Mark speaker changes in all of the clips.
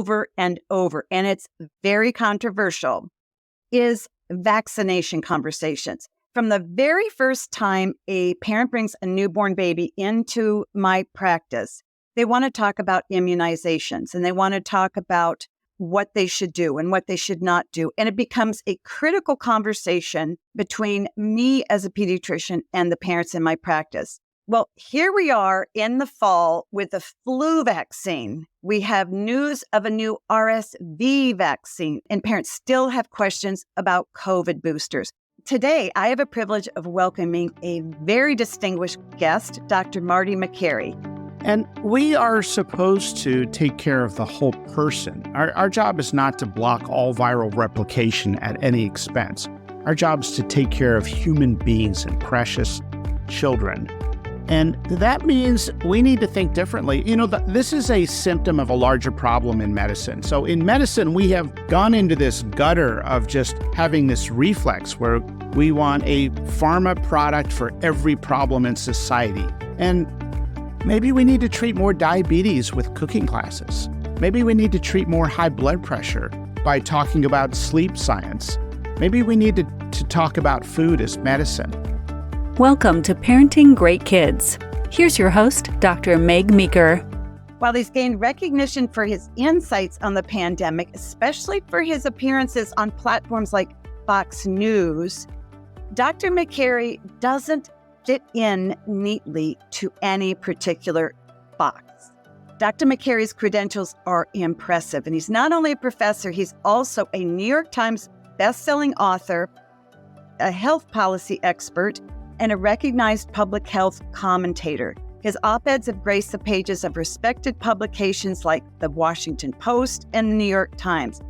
Speaker 1: over and over, and it's very controversial, is vaccination conversations. From the very first time a parent brings a newborn baby into my practice, they want to talk about immunizations, and they want to talk about what they should do and what they should not do. And it becomes a critical conversation between me as a pediatrician and the parents in my practice. Well, here we are in the fall with the flu vaccine. We have news of a new RSV vaccine, and parents still have questions about COVID boosters. Today, I have a privilege of welcoming a very distinguished guest, Dr. Marty Makary.
Speaker 2: And we are supposed to take care of the whole person. Our job is not to block all viral replication at any expense. Our job is to take care of human beings and precious children. And that means we need to think differently. This is a symptom of a larger problem in medicine. So in medicine, we have gone into this gutter of just having this reflex where we want a pharma product for every problem in society. And maybe we need to treat more diabetes with cooking classes. Maybe we need to treat more high blood pressure by talking about sleep science. Maybe we need to talk about food as medicine.
Speaker 3: Welcome to Parenting Great Kids. Here's your host, Dr. Meg Meeker.
Speaker 1: While he's gained recognition for his insights on the pandemic, especially for his appearances on platforms like Fox News, Dr. Makary doesn't fit in neatly to any particular box. Dr. Makary's credentials are impressive, and he's not only a professor, he's also a New York Times bestselling author, a health policy expert, and a recognized public health commentator. His op-eds have graced the pages of respected publications like the Washington Post and the New York Times.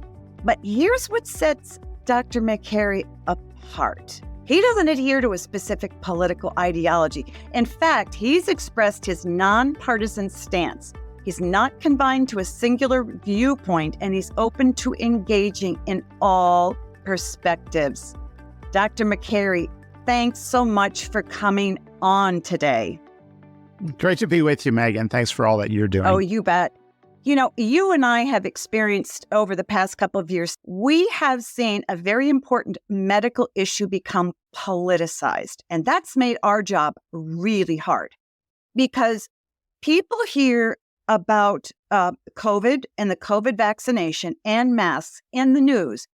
Speaker 1: But here's what sets Dr. Makary apart. He doesn't adhere to a specific political ideology. In fact, he's expressed his nonpartisan stance. He's not confined to a singular viewpoint, and he's open to engaging in all perspectives. Dr. Makary, thanks so much for coming on today.
Speaker 2: Great to be with you, Megan. Thanks for all that you're doing.
Speaker 1: Oh, you bet. You and I have experienced over the past couple of years, we have seen a very important medical issue become politicized. And that's made our job really hard because people hear about COVID and the COVID vaccination and masks in the news.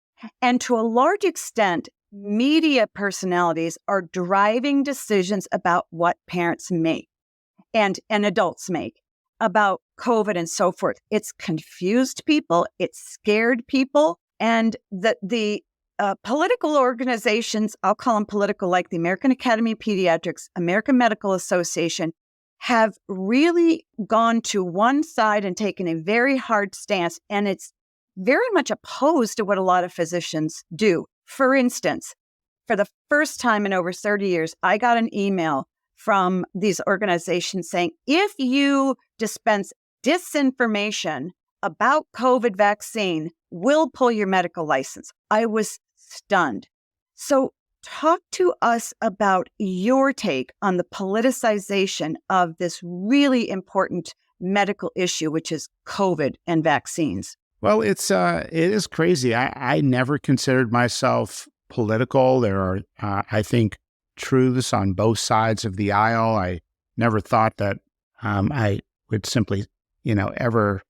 Speaker 1: And to a large extent, media personalities are driving decisions about what parents make and adults make about COVID and so forth. It's confused people, it's scared people, and the political organizations, I'll call them political, like the American Academy of Pediatrics, American Medical Association, have really gone to one side and taken a very hard stance, and it's very much opposed to what a lot of physicians do. For instance, for the first time in over 30 years, I got an email from these organizations saying, if you dispense disinformation about COVID vaccine, we'll pull your medical license. I was stunned. So talk to us about your take on the politicization of this really important medical issue, which is COVID and vaccines.
Speaker 2: Well, it is crazy. I never considered myself political. There are, I think, truths on both sides of the aisle. I never thought that I would simply, ever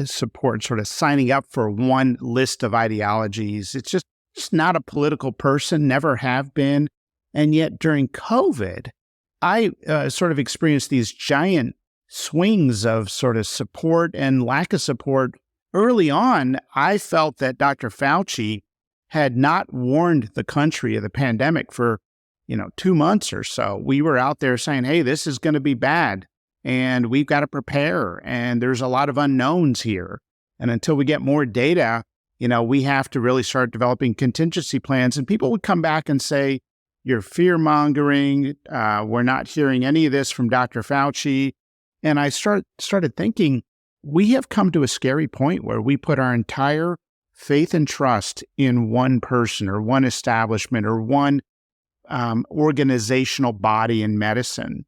Speaker 2: support sort of signing up for one list of ideologies. It's just not a political person, never have been. And yet during COVID, I sort of experienced these giant swings of sort of support and lack of support. Early on, I felt that Dr. Fauci had not warned the country of the pandemic for, 2 months or so. We were out there saying, hey, this is going to be bad and we've got to prepare. And there's a lot of unknowns here. And until we get more data, we have to really start developing contingency plans. And people would come back and say, you're fear-mongering. We're not hearing any of this from Dr. Fauci. And I started thinking, we have come to a scary point where we put our entire faith and trust in one person or one establishment or one organizational body in medicine.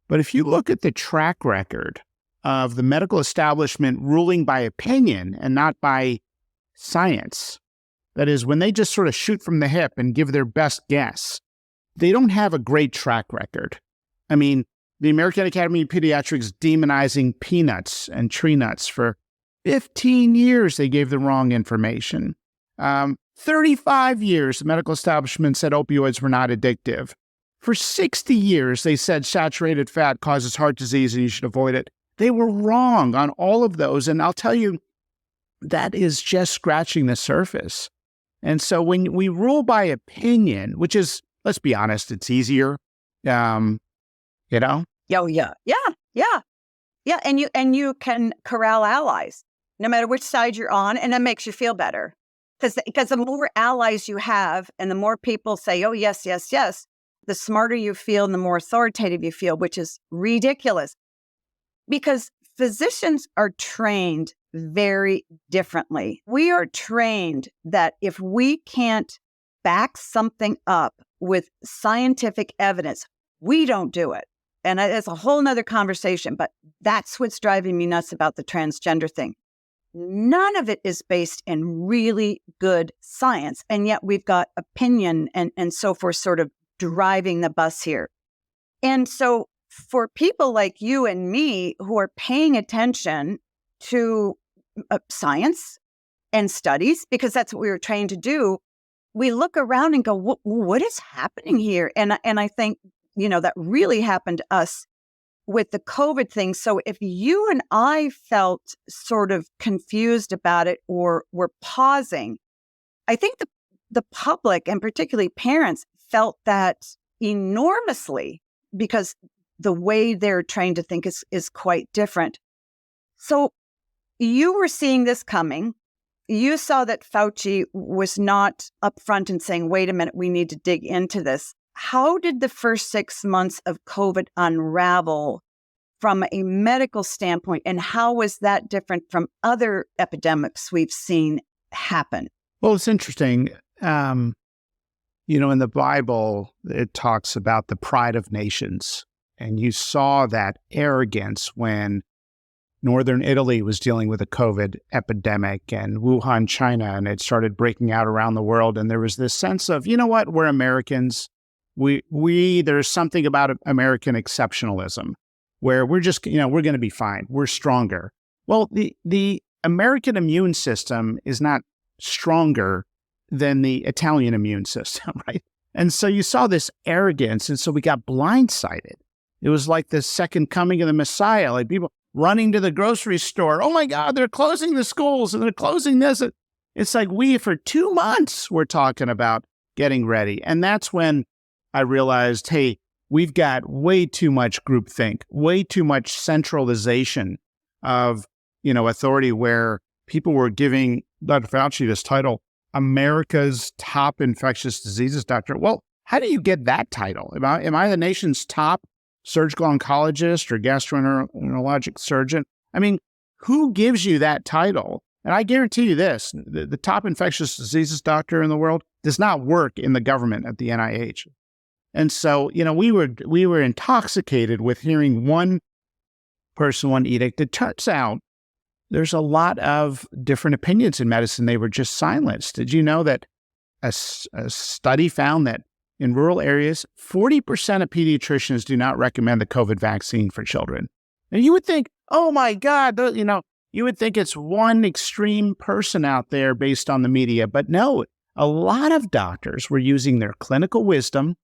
Speaker 2: But if you look at the track record of the medical establishment ruling by opinion and not by science. That is, when they just sort of shoot from the hip and give their best guess, they don't have a great track record. I mean, the American Academy of Pediatrics demonizing peanuts and tree nuts for 15 years, they gave the wrong information. 35 years, the medical establishment said opioids were not addictive. For 60 years, they said saturated fat causes heart disease and you should avoid it. They were wrong on all of those. And I'll tell you, that is just scratching the surface. And so when we rule by opinion, which is, let's be honest, it's easier, you know?
Speaker 1: Oh, yeah. Yeah. And you can corral allies, no matter which side you're on, and that makes you feel better. Because the more allies you have and the more people say, oh, yes, the smarter you feel and the more authoritative you feel, which is ridiculous. Because physicians are trained very differently. We are trained that if we can't back something up with scientific evidence, we don't do it. And it's a whole nother conversation, but that's what's driving me nuts about the transgender thing. None of it is based in really good science. And yet we've got opinion and so forth sort of driving the bus here. And so for people like you and me who are paying attention to science and studies, because that's what we were trained to do, we look around and go, what is happening here? And I think, that really happened to us with the COVID thing. So if you and I felt sort of confused about it or were pausing, I think the public and particularly parents felt that enormously because the way they're trained to think is quite different. So you were seeing this coming. You saw that Fauci was not upfront and saying, wait a minute, we need to dig into this. How did the first 6 months of COVID unravel from a medical standpoint, and how was that different from other epidemics we've seen happen?
Speaker 2: Well, it's interesting. In the Bible, it talks about the pride of nations. And you saw that arrogance when Northern Italy was dealing with a COVID epidemic and Wuhan, China, and it started breaking out around the world. And there was this sense of, you know what, we're Americans. There's something about American exceptionalism where we're just, we're going to be fine. We're stronger. Well, the American immune system is not stronger than the Italian immune system, right? And so you saw this arrogance, and so we got blindsided. It was like the second coming of the Messiah, like people running to the grocery store. Oh my God, they're closing the schools and they're closing this. It's like for 2 months, we're talking about getting ready. And that's when I realized, hey, we've got way too much groupthink, way too much centralization of, authority where people were giving Dr. Fauci this title, America's top infectious diseases doctor. Well, how do you get that title? Am I the nation's top surgical oncologist or gastroenterologic surgeon? I mean, who gives you that title? And I guarantee you this, the top infectious diseases doctor in the world does not work in the government at the NIH. And so, we were intoxicated with hearing one person, one edict. It turns out there's a lot of different opinions in medicine. They were just silenced. Did you know that a study found that in rural areas, 40% of pediatricians do not recommend the COVID vaccine for children? And you would think, oh my God, you would think it's one extreme person out there based on the media. But no, a lot of doctors were using their clinical wisdom.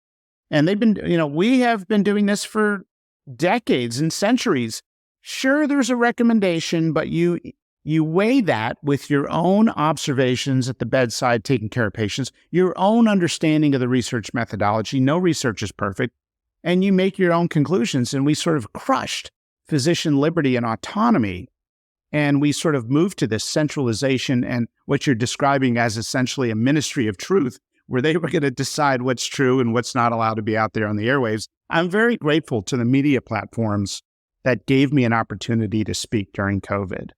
Speaker 2: And they've been, we have been doing this for decades and centuries. Sure, there's a recommendation, but you weigh that with your own observations at the bedside, taking care of patients, your own understanding of the research methodology. No research is perfect. And you make your own conclusions. And we sort of crushed physician liberty and autonomy. And we sort of moved to this centralization and what you're describing as essentially a ministry of truth, where they were going to decide what's true and what's not allowed to be out there on the airwaves. I'm very grateful to the media platforms that gave me an opportunity to speak during COVID.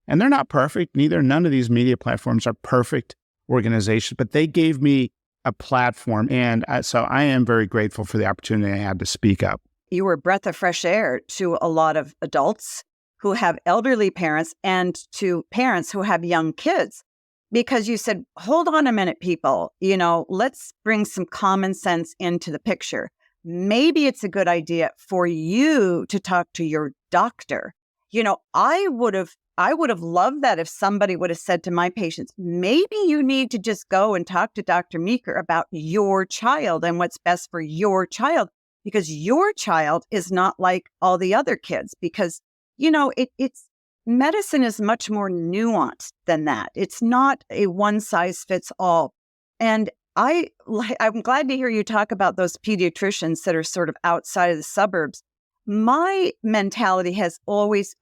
Speaker 2: And they're not perfect. None of these media platforms are perfect organizations, but they gave me a platform. And so I am very grateful for the opportunity I had to speak up.
Speaker 1: You were a breath of fresh air to a lot of adults who have elderly parents and to parents who have young kids. Because you said, hold on a minute, people, let's bring some common sense into the picture. Maybe it's a good idea for you to talk to your doctor. I would have loved that if somebody would have said to my patients, maybe you need to just go and talk to Dr. Meeker about your child and what's best for your child, because your child is not like all the other kids. Because, it's medicine is much more nuanced than that. It's not a one size fits all. And I'm glad to hear you talk about those pediatricians that are sort of outside of the suburbs. My mentality has always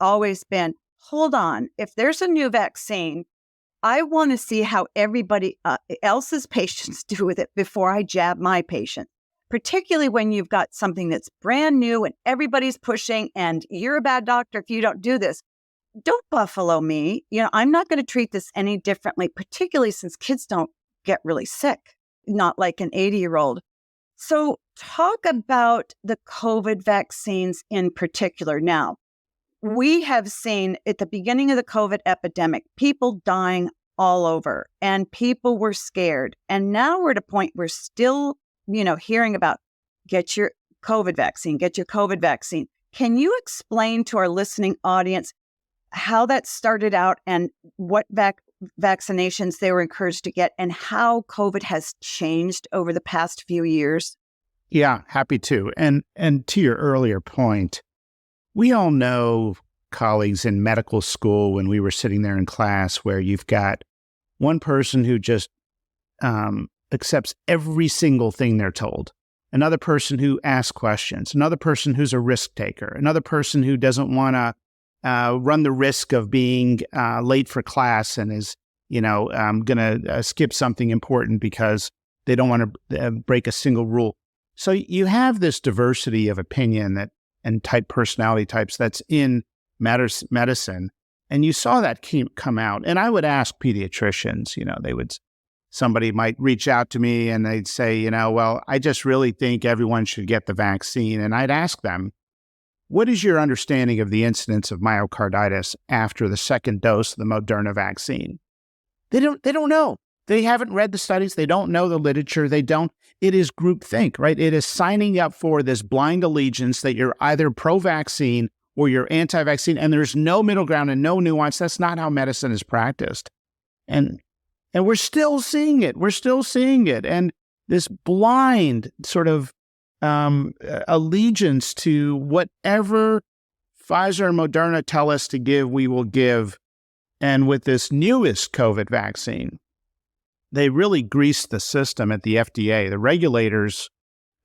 Speaker 1: been, hold on, if there's a new vaccine, I want to see how everybody else's patients do with it before I jab my patient, particularly when you've got something that's brand new and everybody's pushing and you're a bad doctor if you don't do this. Don't buffalo me. I'm not going to treat this any differently, particularly since kids don't get really sick, not like an 80-year-old. So talk about the COVID vaccines in particular. Now, we have seen at the beginning of the COVID epidemic, people dying all over and people were scared. And now we're at a point we're still, hearing about get your COVID vaccine, get your COVID vaccine. Can you explain to our listening audience how that started out and what vaccinations they were encouraged to get and how COVID has changed over the past few years?
Speaker 2: Yeah, happy to. And to your earlier point, we all know colleagues in medical school when we were sitting there in class where you've got one person who just accepts every single thing they're told, another person who asks questions, another person who's a risk taker, another person who doesn't want to run the risk of being late for class and is, going to skip something important because they don't want to break a single rule. So you have this diversity of opinion and personality types that's in medicine. And you saw that come out. And I would ask pediatricians, somebody might reach out to me and they'd say, well, I just really think everyone should get the vaccine. And I'd ask them, what is your understanding of the incidence of myocarditis after the second dose of the Moderna vaccine? They don't know. They haven't read the studies. They don't know the literature. It is groupthink, right? It is signing up for this blind allegiance that you're either pro-vaccine or you're anti-vaccine, and there's no middle ground and no nuance. That's not how medicine is practiced. And we're still seeing it. And this blind sort of allegiance to whatever Pfizer and Moderna tell us to give, we will give. And with this newest COVID vaccine, they really greased the system at the FDA. The regulators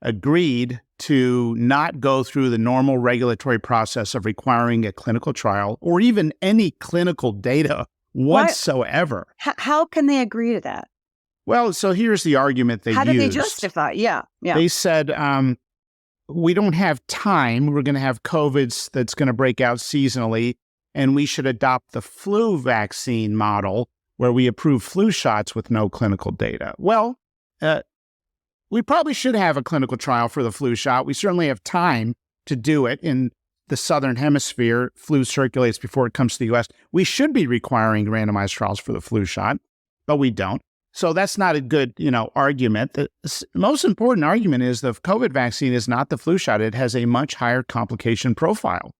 Speaker 2: agreed to not go through the normal regulatory process of requiring a clinical trial or even any clinical data whatsoever.
Speaker 1: How can they agree to that?
Speaker 2: Well, so here's the argument they used.
Speaker 1: How did they justify? Yeah.
Speaker 2: They said, we don't have time. We're going to have COVIDs that's going to break out seasonally, and we should adopt the flu vaccine model where we approve flu shots with no clinical data. Well, we probably should have a clinical trial for the flu shot. We certainly have time to do it in the Southern Hemisphere. Flu circulates before it comes to the U.S. We should be requiring randomized trials for the flu shot, but we don't. So that's not a good, argument. The most important argument is the COVID vaccine is not the flu shot. It has a much higher complication profile.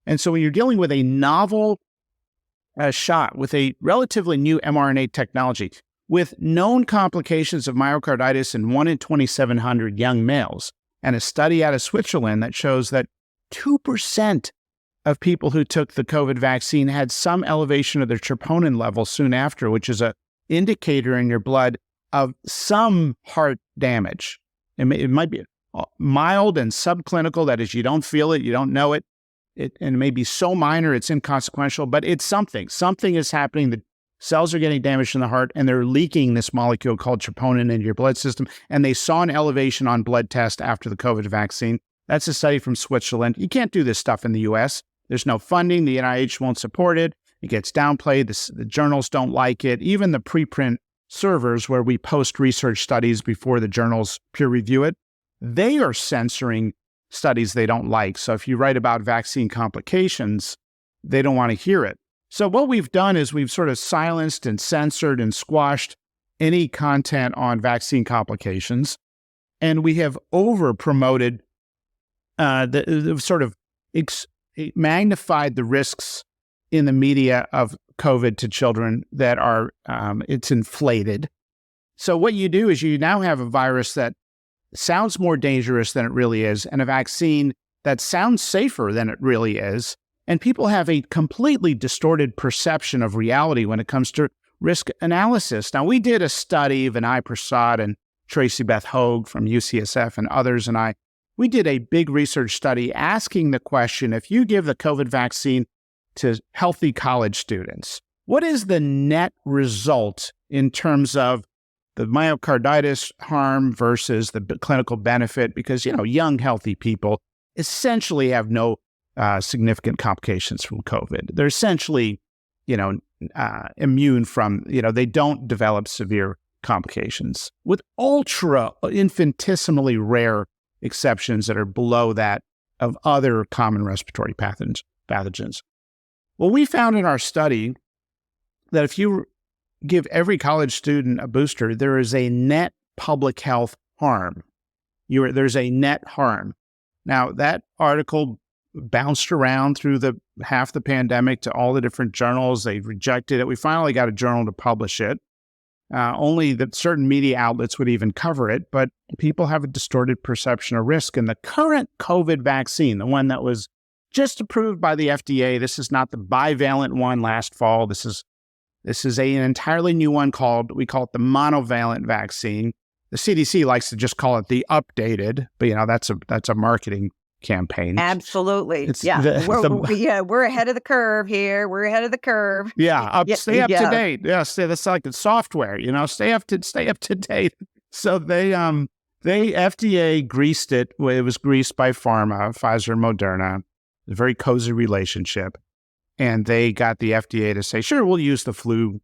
Speaker 2: And so when you're dealing with a novel shot with a relatively new mRNA technology, with known complications of myocarditis in 1 in 2,700 young males, and a study out of Switzerland that shows that 2% of people who took the COVID vaccine had some elevation of their troponin level soon after, which is a indicator in your blood of some heart damage. It might be mild and subclinical, that is, you don't feel it, you don't know it, and it may be so minor it's inconsequential, but it's something. Something is happening. The cells are getting damaged in the heart, and they're leaking this molecule called troponin into your blood system, and they saw an elevation on blood test after the COVID vaccine. That's a study from Switzerland. You can't do this stuff in the U.S. There's no funding. The NIH won't support it. It gets downplayed. The journals don't like it. Even the preprint servers where we post research studies before the journals peer review it, they are censoring studies they don't like. So if you write about vaccine complications, they don't want to hear it. So what we've done is we've sort of silenced and censored and squashed any content on vaccine complications. And we have over-promoted, magnified the risks in the media of COVID to children that are, it's inflated. So what you do is you now have a virus that sounds more dangerous than it really is, and a vaccine that sounds safer than it really is. And people have a completely distorted perception of reality when it comes to risk analysis. Now, we did a study, Vinay Prasad and Tracy Beth Hogue from UCSF and others, and we did a big research study asking the question, if you give the COVID vaccine to healthy college students, what is the net result in terms of the myocarditis harm versus the clinical benefit? Because, young, healthy people essentially have no significant complications from COVID. They're essentially, immune from, they don't develop severe complications, with ultra infinitesimally rare exceptions that are below that of other common respiratory pathogens. Well, we found in our study that if you give every college student a booster, there is a net public health harm. There's a net harm. Now, that article bounced around through half the pandemic to all the different journals. They rejected it. We finally got a journal to publish it. Only that certain media outlets would even cover it, but people have a distorted perception of risk. And the current COVID vaccine, the one that was just approved by the FDA, this is not the bivalent one last fall. This is an entirely new one we call it the monovalent vaccine. The CDC likes to just call it the updated, but that's a marketing campaign.
Speaker 1: Absolutely. We're ahead of the curve here. We're ahead of the curve.
Speaker 2: Yeah. Stay up to date. Yeah. That's like the software, stay up to date. So they FDA greased it. It was greased by pharma, Pfizer and Moderna, a very cozy relationship. And they got the FDA to say, sure, we'll use the flu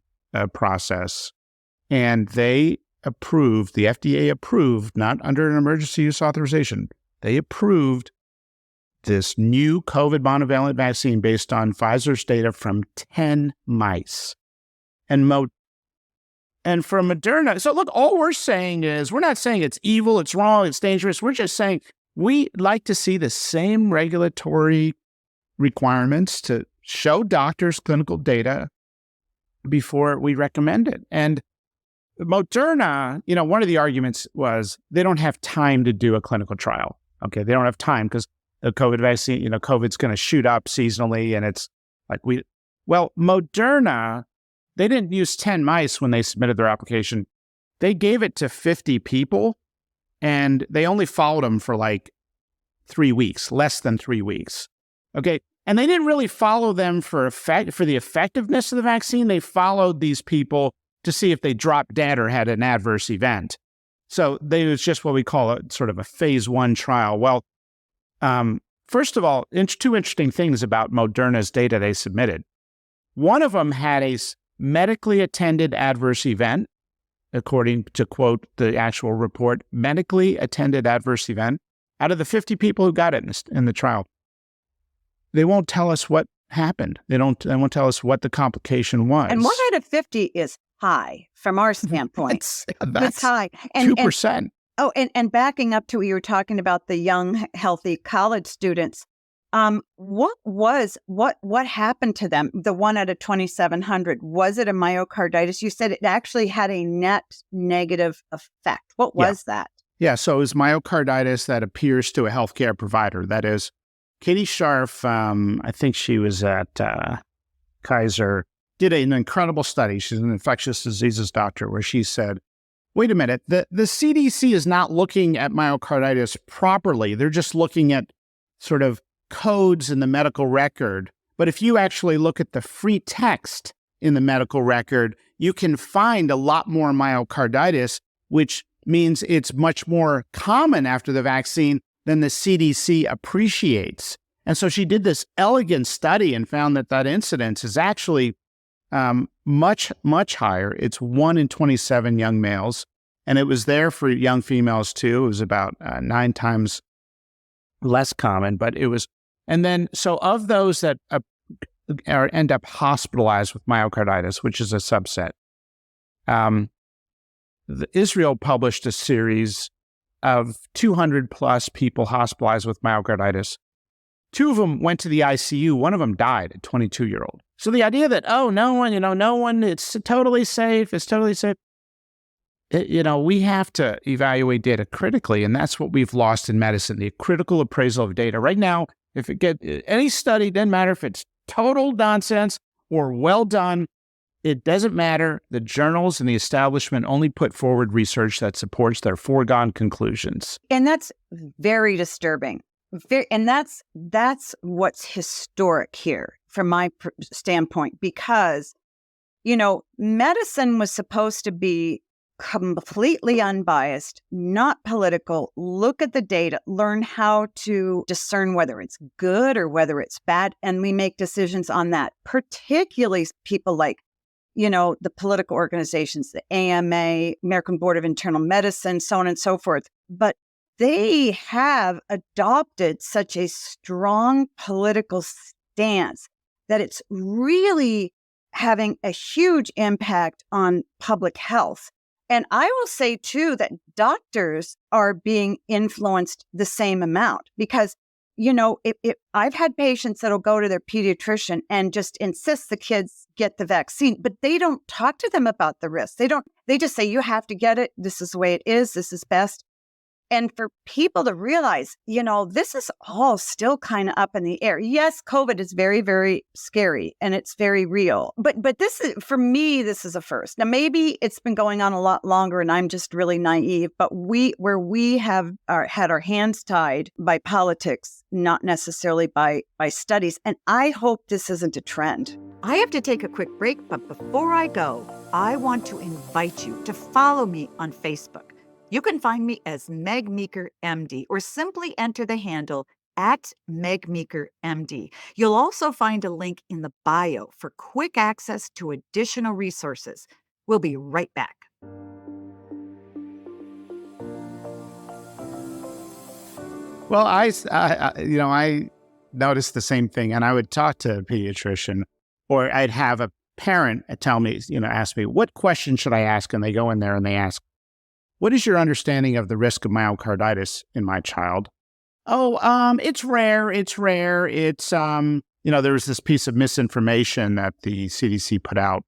Speaker 2: process. And the FDA approved, not under an emergency use authorization, they approved this new COVID monovalent vaccine based on Pfizer's data from 10 mice. And for Moderna, so look, all we're saying is, we're not saying it's evil, it's wrong, it's dangerous. We're just saying we like to see the same regulatory requirements to show doctors clinical data before we recommend it. And Moderna, one of the arguments was they don't have time to do a clinical trial. Okay, they don't have time because the COVID vaccine, COVID's going to shoot up seasonally, and it's like Moderna, they didn't use 10 mice when they submitted their application. They gave it to 50 people, and they only followed them for like 3 weeks, less than 3 weeks. Okay, and they didn't really follow them for the effectiveness of the vaccine. They followed these people to see if they dropped dead or had an adverse event. So it was just what we call sort of a phase 1 trial. Well, first of all, two interesting things about Moderna's data they submitted. One of them had a medically attended adverse event, according to quote the actual report, medically attended adverse event out of the 50 people who got it in the trial. They won't tell us what happened. They won't tell us what the complication was.
Speaker 1: And 1 out of 50 is high from our standpoint.
Speaker 2: That's
Speaker 1: high.
Speaker 2: 2%.
Speaker 1: And backing up to what you were talking about, the young, healthy college students, what happened to them? The 1 out of 2,700, was it a myocarditis? You said it actually had a net negative effect. What was that?
Speaker 2: Yeah, so it was myocarditis that appears to a healthcare provider. That is, Katie Scharf, I think she was at Kaiser, did an incredible study. She's an infectious diseases doctor, where she said, wait a minute, the CDC is not looking at myocarditis properly. They're just looking at sort of codes in the medical record. But if you actually look at the free text in the medical record, you can find a lot more myocarditis, which means it's much more common after the vaccine than the CDC appreciates. And so she did this elegant study and found that incidence is actually much, much higher. It's 1 in 27 young males. And it was there for young females too. It was about 9 times less common, but it was. And then, so of those that or end up hospitalized with myocarditis, which is a subset. Israel published a series of 200 plus people hospitalized with myocarditis. 2 of them went to the ICU. 1 of them died, a 22-year-old. So the idea that, no one, it's totally safe, we have to evaluate data critically, and that's what we've lost in medicine, the critical appraisal of data. Right now, if it get any study, doesn't matter if it's total nonsense or well done, it doesn't matter. The journals and the establishment only put forward research that supports their foregone conclusions.
Speaker 1: And that's very disturbing. And that's what's historic here from my standpoint, because, medicine was supposed to be completely unbiased, not political, look at the data, learn how to discern whether it's good or whether it's bad, and we make decisions on that, particularly people like, the political organizations, the AMA, American Board of Internal Medicine, so on and so forth. But they have adopted such a strong political stance that it's really having a huge impact on public health. And I will say, too, that doctors are being influenced the same amount because, I've had patients that'll go to their pediatrician and just insist the kids get the vaccine, but they don't talk to them about the risks. They just say, you have to get it. This is the way it is. This is best. And for people to realize, this is all still kind of up in the air. Yes, COVID is very, very scary and it's very real. But this is, for me, this is a first. Now, maybe it's been going on a lot longer and I'm just really naive, but where we have had our hands tied by politics, not necessarily by studies. And I hope this isn't a trend. I have to take a quick break, but before I go, I want to invite you to follow me on Facebook. You can find me as Meg Meeker, MD, or simply enter the handle @Meg Meeker, MD. You'll also find a link in the bio for quick access to additional resources. We'll be right back.
Speaker 2: Well, I noticed the same thing, and I would talk to a pediatrician, or I'd have a parent tell me, ask me, what question should I ask? And they go in there and they ask, what is your understanding of the risk of myocarditis in my child? It's rare. It's there was this piece of misinformation that the CDC put out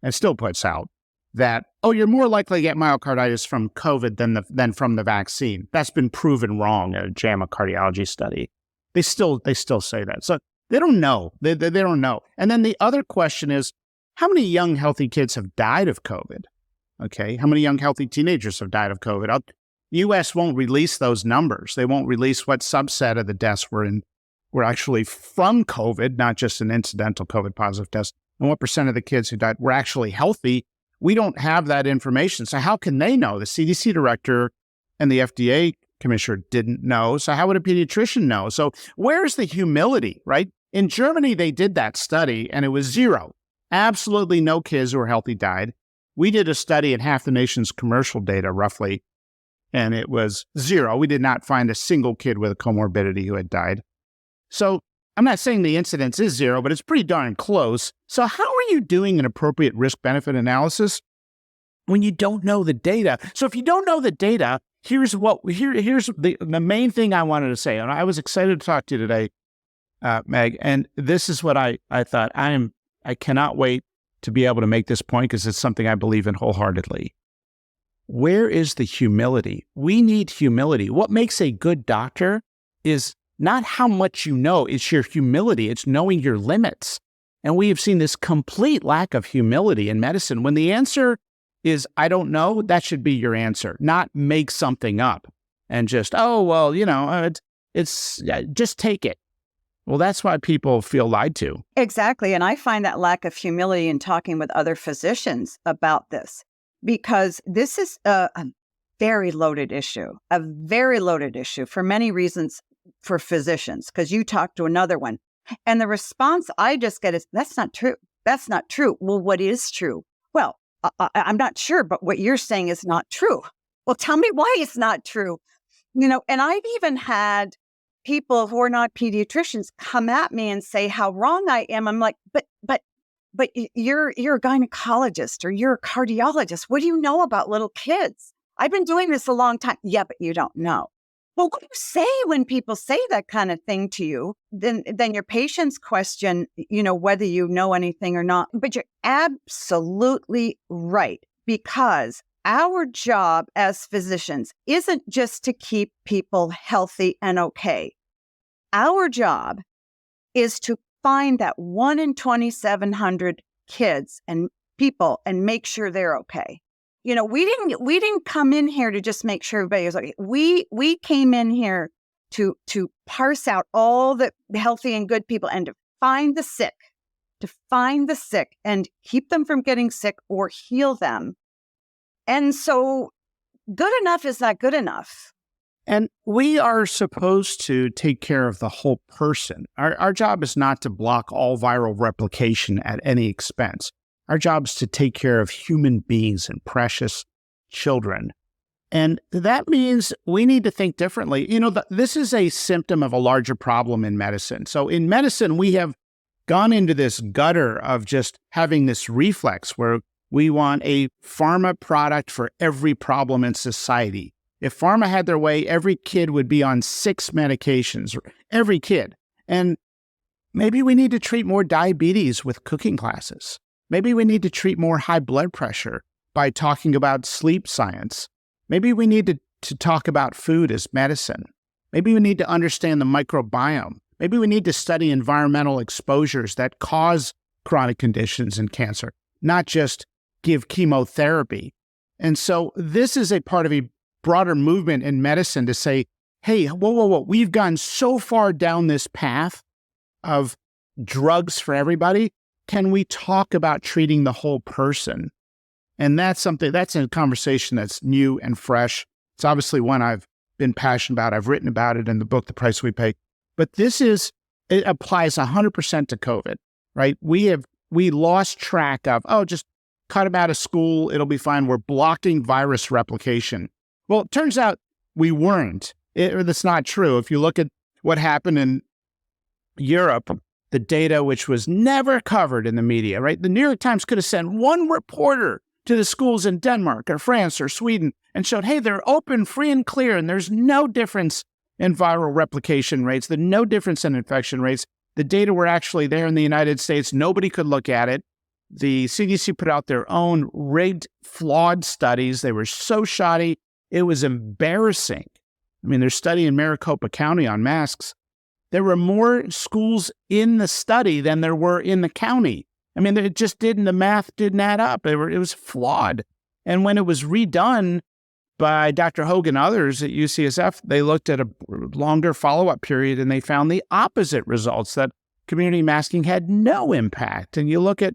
Speaker 2: and still puts out that, you're more likely to get myocarditis from COVID than from the vaccine. That's been proven wrong in a JAMA cardiology study. They still say that. So they don't know. They don't know. And then the other question is, how many young, healthy kids have died of COVID? Okay, how many young, healthy teenagers have died of COVID? The U.S. won't release those numbers. They won't release what subset of the deaths were actually from COVID, not just an incidental COVID-positive deaths, and what percent of the kids who died were actually healthy. We don't have that information. So how can they know? The CDC director and the FDA commissioner didn't know. So how would a pediatrician know? So where's the humility, right? In Germany, they did that study, and it was 0. Absolutely no kids who were healthy died. We did a study at half the nation's commercial data, roughly, and it was 0. We did not find a single kid with a comorbidity who had died. So I'm not saying the incidence is 0, but it's pretty darn close. So how are you doing an appropriate risk-benefit analysis when you don't know the data? So if you don't know the data, here's the main thing I wanted to say. And I was excited to talk to you today, Meg, and this is what I thought. I cannot wait to be able to make this point because it's something I believe in wholeheartedly. Where is the humility? We need humility. What makes a good doctor is not how much you know, it's your humility. It's knowing your limits. And we have seen this complete lack of humility in medicine. When the answer is, I don't know, that should be your answer, not make something up and just, just take it. Well, that's why people feel lied to. Exactly. And I find that lack of humility in talking with other physicians about this, because this is a very loaded issue for many reasons for physicians, because you talk to another one. And the response I just get is, that's not true. That's not true. Well, what is true? Well, I'm not sure, but what you're saying is not true. Well, tell me why it's not true. And I've even had
Speaker 1: people who are not pediatricians come at me and say how wrong I am. I'm like, but you're a gynecologist or you're a cardiologist. What do you know about little kids? I've been doing this a long time. Yeah, but you don't know. Well, what do you say when people say that kind of thing to you? Then your patients question, whether you know anything or not. But you're absolutely right, because our job as physicians isn't just to keep people healthy and okay. Our job is to find that 1 in 2,700 kids and people and make sure they're okay. We didn't come in here to just make sure everybody was okay. We came in here to parse out all the healthy and good people and to find the sick and keep them from getting sick or heal them. And so good enough is not good enough.
Speaker 2: And we are supposed to take care of the whole person. Our job is not to block all viral replication at any expense. Our job is to take care of human beings and precious children. And that means we need to think differently. This is a symptom of a larger problem in medicine. So in medicine, we have gone into this gutter of just having this reflex where we want a pharma product for every problem in society. If pharma had their way, every kid would be on 6 medications, every kid. And maybe we need to treat more diabetes with cooking classes. Maybe we need to treat more high blood pressure by talking about sleep science. Maybe we need to talk about food as medicine. Maybe we need to understand the microbiome. Maybe we need to study environmental exposures that cause chronic conditions and cancer, not just give chemotherapy. And so this is a part of a broader movement in medicine to say, hey, whoa, we've gone so far down this path of drugs for everybody. Can we talk about treating the whole person? And that's a conversation that's new and fresh. It's obviously one I've been passionate about. I've written about it in the book, The Price We Pay. But it applies 100% to COVID, right? We lost track of, just cut them out of school. It'll be fine. We're blocking virus replication. Well, it turns out we weren't. That's not true. If you look at what happened in Europe, the data which was never covered in the media, right? The New York Times could have sent one reporter to the schools in Denmark or France or Sweden and showed, hey, they're open, free and clear, and there's no difference in viral replication rates. There's no difference in infection rates. The data were actually there in the United States. Nobody could look at it. The CDC put out their own rigged, flawed studies. They were so shoddy. It was embarrassing. I mean, there's study in Maricopa County on masks. There were more schools in the study than there were in the county. I mean, the math didn't add up. It was flawed. And when it was redone by Dr. Hogan and others at UCSF, they looked at a longer follow-up period and they found the opposite results, that community masking had no impact. And you look at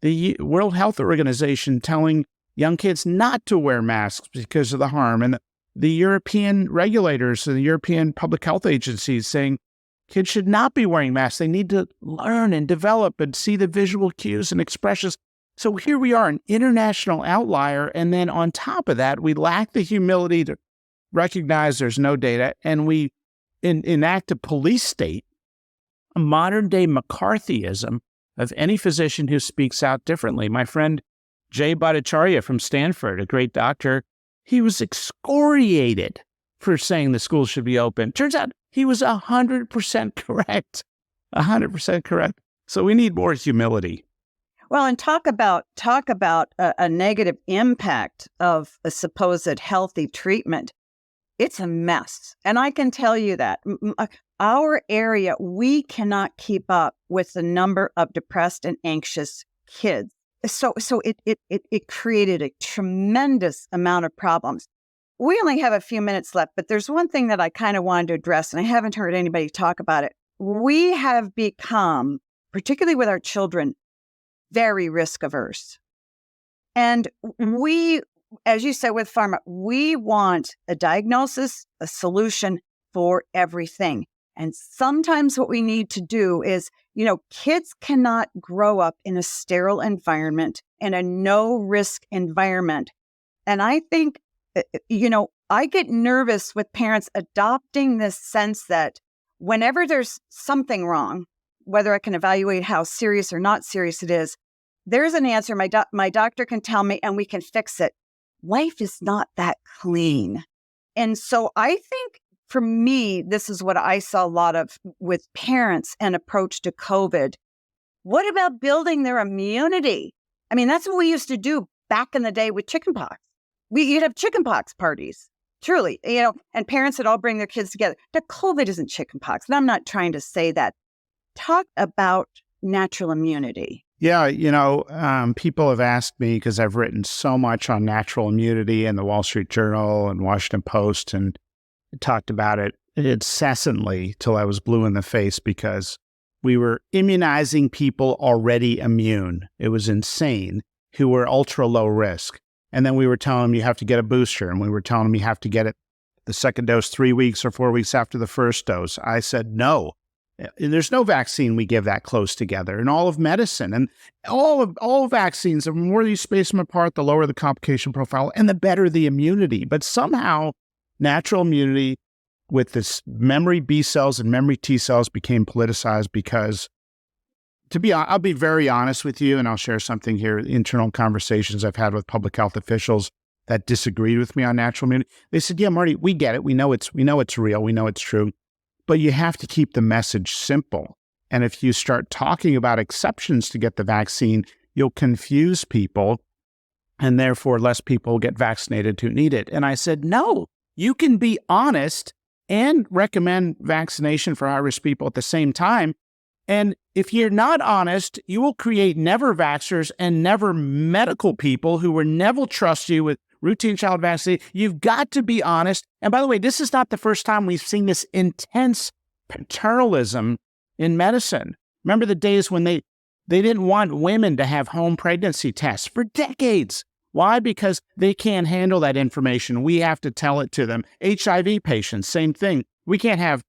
Speaker 2: the World Health Organization telling young kids not to wear masks because of the harm, and the European regulators and the European public health agencies saying kids should not be wearing masks. They need to learn and develop and see the visual cues and expressions. So here we are, an international outlier. And then on top of that, we lack the humility to recognize there's no data. And we enact a police state, a modern day McCarthyism of any physician who speaks out differently. My friend Jay Bhattacharya from Stanford, a great doctor, he was excoriated for saying the schools should be open. Turns out he was 100% correct. 100% correct. So we need more humility.
Speaker 1: Well, and talk about a negative impact of a supposed healthy treatment. It's a mess. And I can tell you that our area, we cannot keep up with the number of depressed and anxious kids. So it created a tremendous amount of problems. We only have a few minutes left, but there's one thing that I kind of wanted to address, and I haven't heard anybody talk about it. We have become, particularly with our children, very risk averse. And we, as you said with pharma, we want a diagnosis, a solution for everything. And sometimes what we need to do is, kids cannot grow up in a sterile environment, in a no-risk environment. And I think, I get nervous with parents adopting this sense that whenever there's something wrong, whether I can evaluate how serious or not serious it is, there's an answer. My doctor can tell me and we can fix it. Life is not that clean. And so I think for me, this is what I saw a lot of with parents and approach to COVID. What about building their immunity? I mean, that's what we used to do back in the day with chickenpox. You'd have chickenpox parties, truly, and parents would all bring their kids together. The COVID isn't chickenpox, and I'm not trying to say that. Talk about natural immunity.
Speaker 2: Yeah, people have asked me, because I've written so much on natural immunity in the Wall Street Journal and Washington Post, and talked about it incessantly till I was blue in the face, because we were immunizing people already immune. It was insane, who were ultra low risk. And then we were telling them you have to get a booster, and we were telling them you have to get it the second dose 3 weeks or 4 weeks after the first dose. I said, no. There's no vaccine we give that close together in all of medicine. And all vaccines, the more you space them apart, the lower the complication profile and the better the immunity. But somehow natural immunity with this memory B cells and memory T cells became politicized because, I'll be very honest with you, and I'll share something here, internal conversations I've had with public health officials that disagreed with me on natural immunity. They said, yeah, Marty, we get it. We know it's real. We know it's true. But you have to keep the message simple. And if you start talking about exceptions to get the vaccine, you'll confuse people, and therefore less people will get vaccinated who need it. And I said, no, you can be honest and recommend vaccination for high-risk people at the same time. And if you're not honest, you will create never vaxxers and never medical people who will never trust you with routine child vaccination. You've got to be honest. And by the way, this is not the first time we've seen this intense paternalism in medicine. Remember the days when they didn't want women to have home pregnancy tests for decades. Why? Because they can't handle that information. We have to tell it to them. HIV patients, same thing. We can't have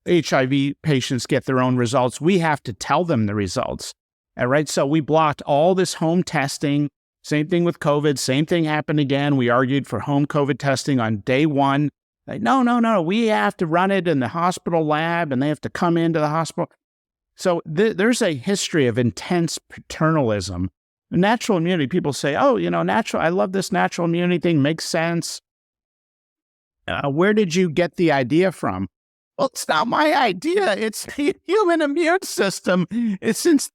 Speaker 2: HIV patients get their own results. We have to tell them the results. All right. So we blocked all this home testing. Same thing with COVID. Same thing happened again. We argued for home COVID testing on day one. Like, no. We have to run it in the hospital lab, and they have to come into the hospital. So there's a history of intense paternalism. Natural immunity, people say, oh, I love this natural immunity thing. Makes sense. Where did you get the idea from? Well, it's not my idea. It's the human immune system. It's since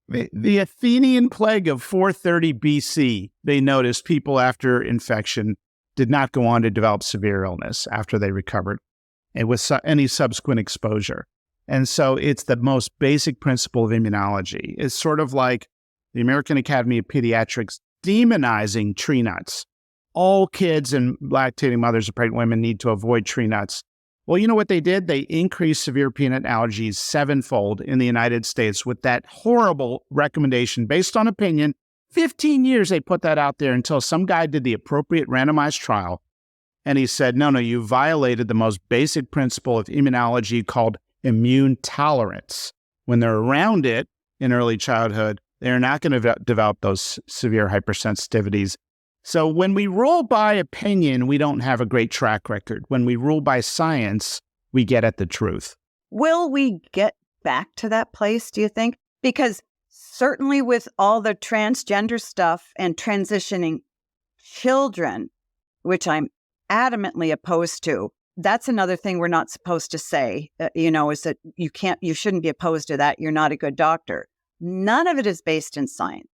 Speaker 2: the Athenian plague of 430 BC, they noticed people after infection did not go on to develop severe illness after they recovered and with any subsequent exposure. And so it's the most basic principle of immunology. It's sort of like the American Academy of Pediatrics demonizing tree nuts. All kids and lactating mothers of pregnant women need to avoid tree nuts. Well, you know what they did? They increased severe peanut allergies 7-fold in the United States with that horrible recommendation based on opinion. 15 years they put that out there until some guy did the appropriate randomized trial. And he said, no, you violated the most basic principle of immunology called immune tolerance. When they're around it in early childhood, they're not going to develop those severe hypersensitivities. So when we rule by opinion, we don't have a great track record. When we rule by science, we get at the truth.
Speaker 1: Will we get back to that place, do you think? Because certainly with all the transgender stuff and transitioning children, which I'm adamantly opposed to, that's another thing we're not supposed to say, is that you shouldn't be opposed to that. You're not a good doctor. None of it is based in science,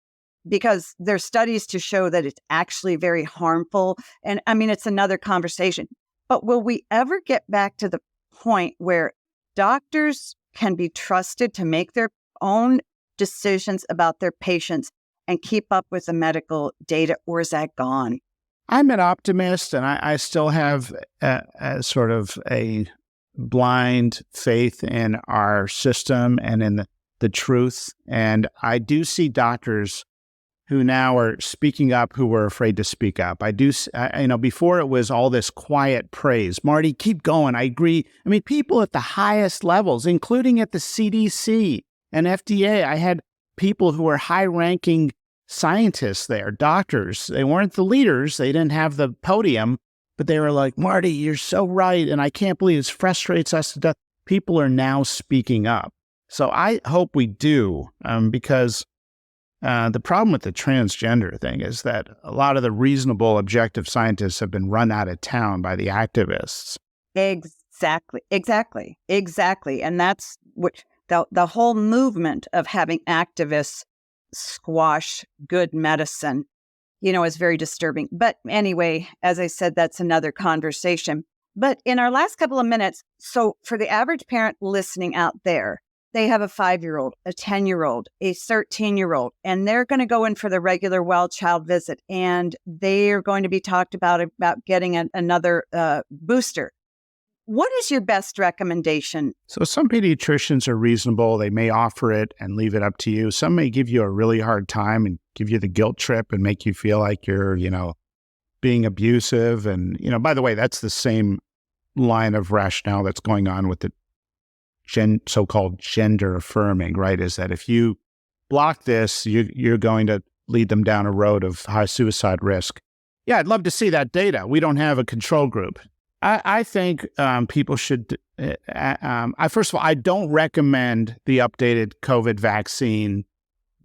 Speaker 1: because there's studies to show that it's actually very harmful. And I mean, it's another conversation. But will we ever get back to the point where doctors can be trusted to make their own decisions about their patients and keep up with the medical data, or is that gone?
Speaker 2: I'm an optimist, and I still have a sort of a blind faith in our system and in the truth. And I do see doctors who now are speaking up, who were afraid to speak up. Before it was all this quiet praise. Marty, keep going. I agree. I mean, people at the highest levels, including at the CDC and FDA. I had people who were high-ranking scientists there, doctors. They weren't the leaders. They didn't have the podium, but they were like, Marty, you're so right. And I can't believe this frustrates us to death. people are now speaking up. So I hope we do, because the problem with the transgender thing is that a lot of the reasonable, objective scientists have been run out of town by the activists.
Speaker 1: Exactly. And that's what the whole movement of having activists squash good medicine, is very disturbing. But anyway, as I said, that's another conversation. But in our last couple of minutes, so for the average parent listening out there, they have a 5-year-old, a 10-year-old, a 13-year-old, and they're going to go in for the regular well child visit, and they are going to be talked about getting another booster. What is your best recommendation?
Speaker 2: So some pediatricians are reasonable. They may offer it and leave it up to you. Some may give you a really hard time and give you the guilt trip and make you feel like you're, being abusive. And, by the way, that's the same line of rationale that's going on with the so-called gender affirming, right? Is that if you block this, you're going to lead them down a road of high suicide risk. Yeah, I'd love to see that data. We don't have a control group. I think people should, first of all, I don't recommend the updated COVID vaccine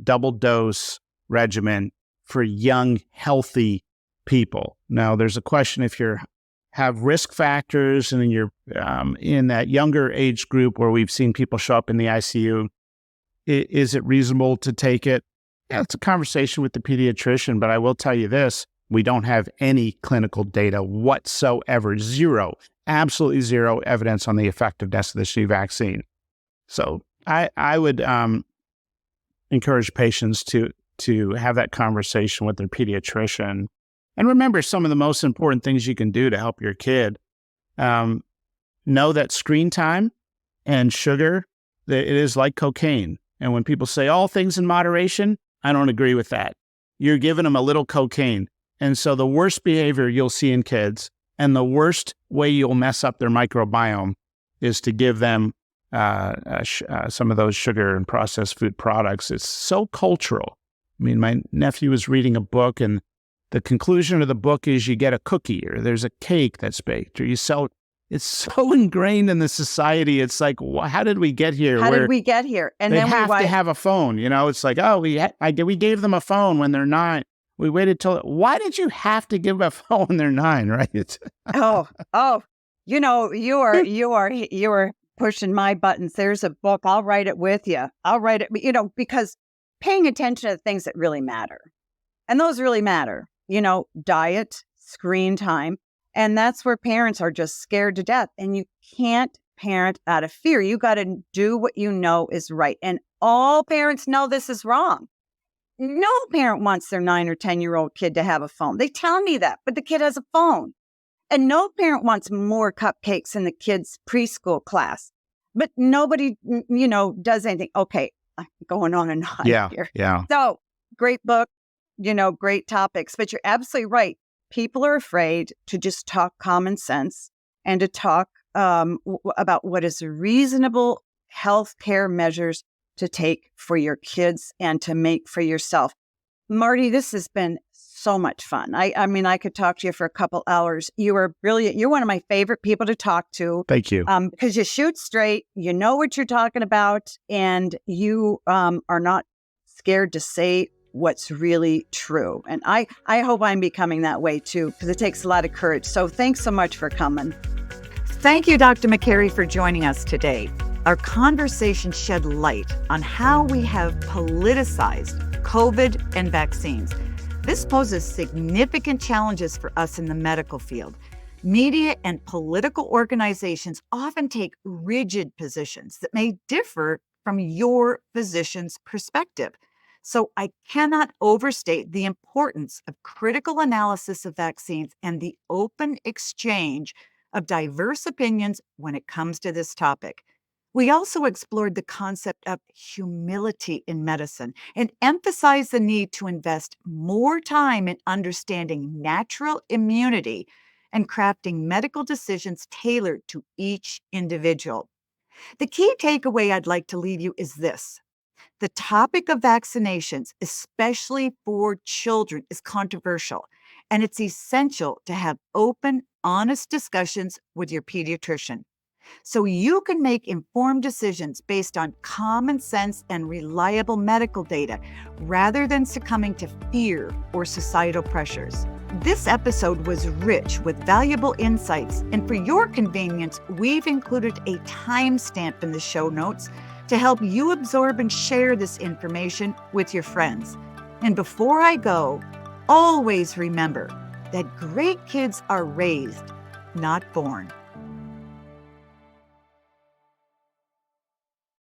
Speaker 2: double dose regimen for young, healthy people. Now, there's a question if you have risk factors and you're in that younger age group where we've seen people show up in the ICU, is it reasonable to take it? Yeah, it's a conversation with the pediatrician, but I will tell you this. We don't have any clinical data whatsoever. Zero, absolutely zero evidence on the effectiveness of this new vaccine. So I would encourage patients to have that conversation with their pediatrician. And remember some of the most important things you can do to help your kid. Know that screen time and sugar, it is like cocaine. And when people say all things in moderation, I don't agree with that. You're giving them a little cocaine. And so the worst behavior you'll see in kids and the worst way you'll mess up their microbiome is to give them some of those sugar and processed food products. It's so cultural. I mean, my nephew was reading a book, and the conclusion of the book is you get a cookie or there's a cake that's baked or you sell. It's so ingrained in the society. It's like, how did we get here?
Speaker 1: How did we get here? And
Speaker 2: they
Speaker 1: then
Speaker 2: have to have a phone. It's like, oh, we gave them a phone when they're 9. We waited till. Why did you have to give them a phone when they're 9? Right?
Speaker 1: You are pushing my buttons. There's a book. I'll write it with you. I'll write it. Because paying attention to the things that really matter, and those really matter. Diet, screen time. And that's where parents are just scared to death. And you can't parent out of fear. You got to do what you know is right. And all parents know this is wrong. No parent wants their 9 or 10-year-old kid to have a phone. They tell me that, but the kid has a phone. And no parent wants more cupcakes in the kid's preschool class. But nobody, does anything. Okay, I'm going on and on here.
Speaker 2: Yeah.
Speaker 1: So, great book, great topics. But you're absolutely right. People are afraid to just talk common sense and to talk about what is reasonable health care measures to take for your kids and to make for yourself. Marty, this has been so much fun. I mean, I could talk to you for a couple hours. You are brilliant. You're one of my favorite people to talk to.
Speaker 2: Thank you.
Speaker 1: Because you shoot straight, you know what you're talking about, and you are not scared to say what's really true. And I hope I'm becoming that way too, because it takes a lot of courage. So thanks so much for coming. Thank you, Dr. Makary, for joining us today. Our conversation shed light on how we have politicized COVID and vaccines. This poses significant challenges for us in the medical field. Media and political organizations often take rigid positions that may differ from your physician's perspective. So I cannot overstate the importance of critical analysis of vaccines and the open exchange of diverse opinions when it comes to this topic. We also explored the concept of humility in medicine and emphasized the need to invest more time in understanding natural immunity and crafting medical decisions tailored to each individual. The key takeaway I'd like to leave you is this. The topic of vaccinations, especially for children, is controversial, and it's essential to have open, honest discussions with your pediatrician. so you can make informed decisions based on common sense and reliable medical data rather than succumbing to fear or societal pressures. This episode was rich with valuable insights, and for your convenience, we've included a timestamp in the show notes to help you absorb and share this information with your friends. And before I go, always remember that great kids are raised, not born.